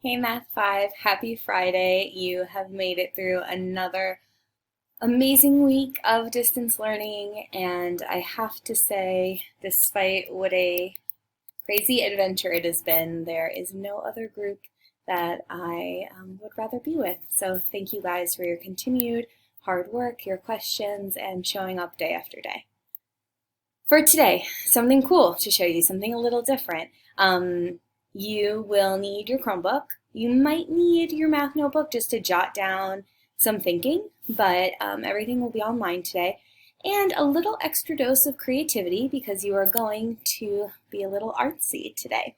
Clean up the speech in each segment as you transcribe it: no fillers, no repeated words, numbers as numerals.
Hey Math 5, happy Friday. You have made it through another amazing week of distance learning, and I have to say, despite what a crazy adventure it has been, there is no other group that I would rather be with. So thank you guys for your continued hard work, your questions, and showing up day after day. For today, something cool to show you, something a little different. You will need your Chromebook. You might need your math notebook just to jot down some thinking, but everything will be online today. And a little extra dose of creativity because you are going to be a little artsy today.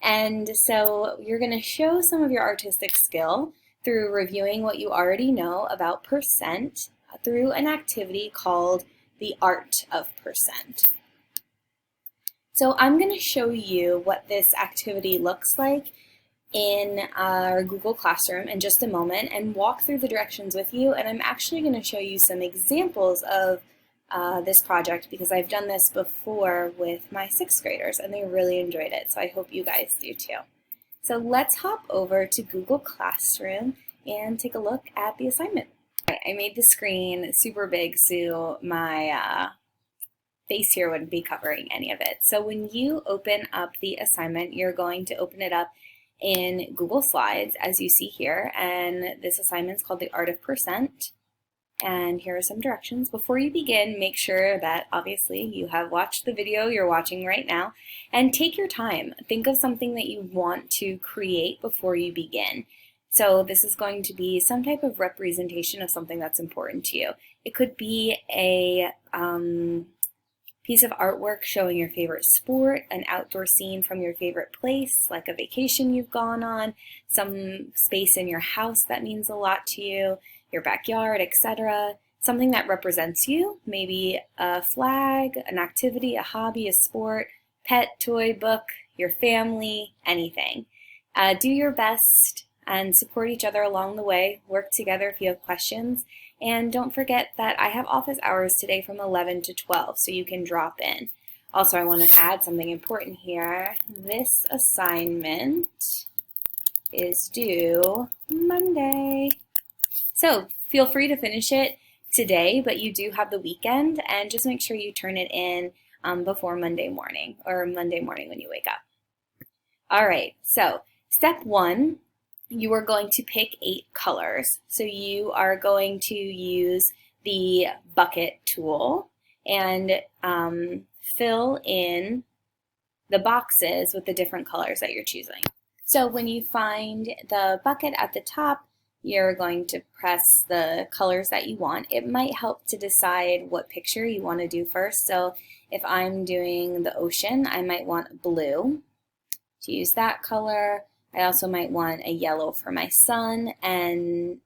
And so you're going to show some of your artistic skill through reviewing what you already know about percent through an activity called the art of percent. So I'm going to show you what this activity looks like in our Google Classroom in just a moment and walk through the directions with you. And I'm actually going to show you some examples of this project because I've done this before with my 6th graders and they really enjoyed it. So I hope you guys do too. So let's hop over to Google Classroom and take a look at the assignment. All right, I made the screen super big so my face here wouldn't be covering any of it. So when you open up the assignment, you're going to open it up in Google Slides, as you see here, and this assignment is called The Art of Percent. And here are some directions. Before you begin, make sure that obviously you have watched the video you're watching right now, and take your time. Think of something that you want to create before you begin. So this is going to be some type of representation of something that's important to you. It could be a piece of artwork showing your favorite sport, an outdoor scene from your favorite place, like a vacation you've gone on, some space in your house that means a lot to you, your backyard, etc. Something that represents you, maybe a flag, an activity, a hobby, a sport, pet, toy, book, your family, anything. Do your best and support each other along the way. Work together if you have questions. And don't forget that I have office hours today from 11 to 12, so you can drop in. Also, I want to add something important here. This assignment is due Monday. So feel free to finish it today, but you do have the weekend, and just make sure you turn it in before Monday morning, or Monday morning when you wake up. All right, so step 1. You are going to pick 8 colors. So you are going to use the bucket tool and fill in the boxes with the different colors that you're choosing. So when you find the bucket at the top, you're going to press the colors that you want. It might help to decide what picture you want to do first. So if I'm doing the ocean, I might want blue to use that color. I also might want a yellow for my sun, and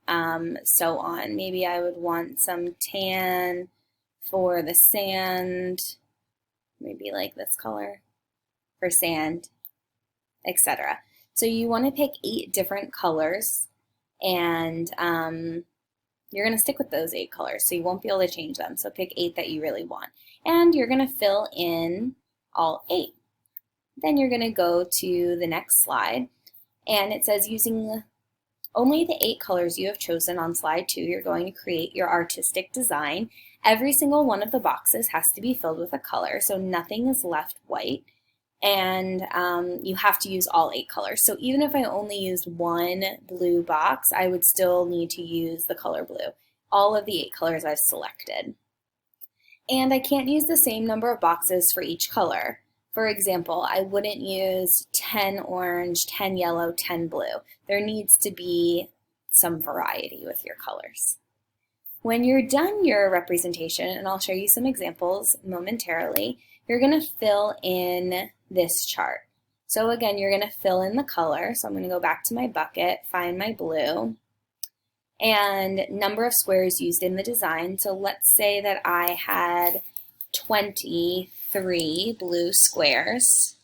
so on. Maybe I would want some tan for the sand, maybe like this color for sand, etc. So you want to pick 8 different colors, and you're going to stick with those 8 colors, so you won't be able to change them. So pick 8 that you really want. And you're going to fill in all 8. Then you're going to go to the next slide. And it says using only the 8 colors you have chosen on slide 2, you're going to create your artistic design. Every single one of the boxes has to be filled with a color, so nothing is left white. And you have to use all 8 colors. So even if I only used one blue box, I would still need to use the color blue. All of the 8 colors I've selected. And I can't use the same number of boxes for each color. For example, I wouldn't use 10 orange, 10 yellow, 10 blue. There needs to be some variety with your colors. When you're done your representation, and I'll show you some examples momentarily, you're going to fill in this chart. So again, you're going to fill in the color. So I'm going to go back to my bucket, find my blue, and number of squares used in the design. So let's say that I had 23 blue squares.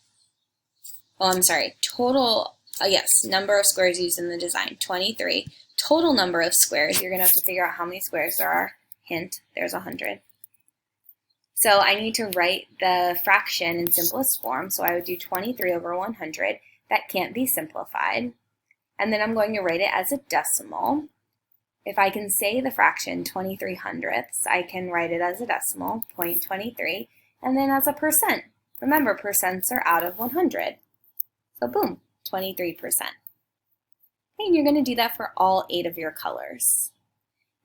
Oh, I'm sorry, total, yes, number of squares used in the design, 23. Total number of squares, you're going to have to figure out how many squares there are. Hint, there's 100. So I need to write the fraction in simplest form, so I would do 23 over 100. That can't be simplified. and then I'm going to write it as a decimal. If I can say the fraction 23 hundredths, I can write it as a decimal, 0.23, and then as a percent. Remember, percents are out of 100. So boom, 23%. And you're going to do that for all 8 of your colors.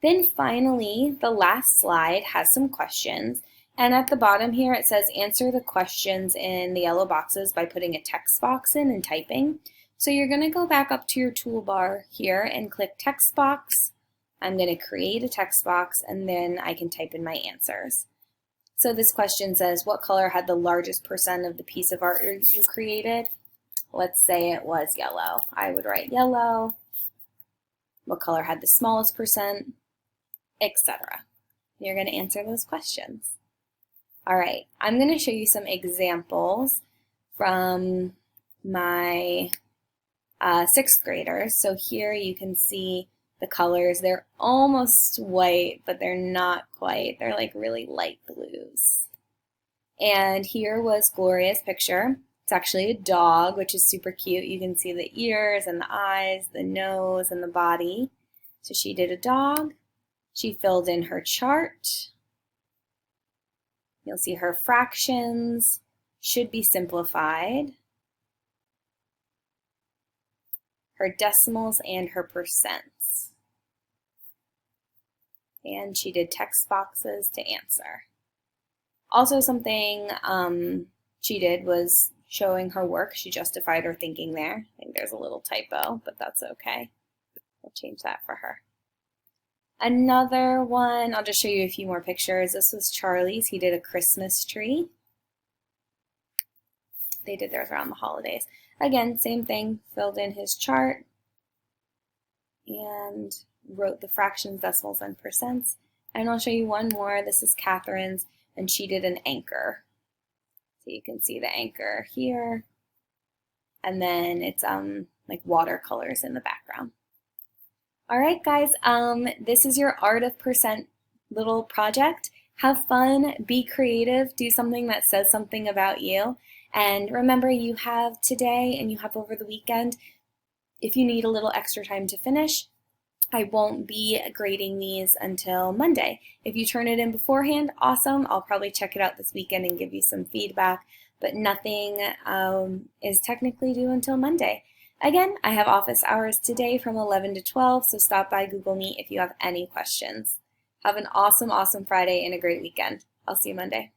Then finally, the last slide has some questions. And at the bottom here, it says answer the questions in the yellow boxes by putting a text box in and typing. So you're going to go back up to your toolbar here and click text box. I'm going to create a text box, and then I can type in my answers. So this question says, what color had the largest percent of the piece of art you created? Let's say it was yellow. I would write yellow. What color had the smallest percent, etc. You're going to answer those questions. All right, I'm going to show you some examples from my 6th graders. So here you can see the colors. They're almost white, but they're not quite. They're like really light blues. And here was Gloria's picture. It's actually a dog, which is super cute. You can see the ears and the eyes, the nose, and the body. So she did a dog. She filled in her chart. You'll see her fractions should be simplified, her decimals, and her percents. And she did text boxes to answer. Also, something she did was showing her work. She justified her thinking there. I think there's a little typo, but that's okay. We'll change that for her. Another one, I'll just show you a few more pictures. This was Charlie's. He did a Christmas tree. They did theirs around the holidays. Again, same thing, filled in his chart and wrote the fractions, decimals, and percents. And I'll show you one more. This is Catherine's, and she did an anchor. So you can see the anchor here. And then it's like watercolors in the background. All right, guys, this is your Art of Percent little project. Have fun, be creative, do something that says something about you. And remember, you have today and you have over the weekend. If you need a little extra time to finish, I won't be grading these until Monday. If you turn it in beforehand, awesome. I'll probably check it out this weekend and give you some feedback, but nothing is technically due until Monday. Again, I have office hours today from 11 to 12, so stop by Google Meet if you have any questions. Have an awesome, awesome Friday and a great weekend. I'll see you Monday.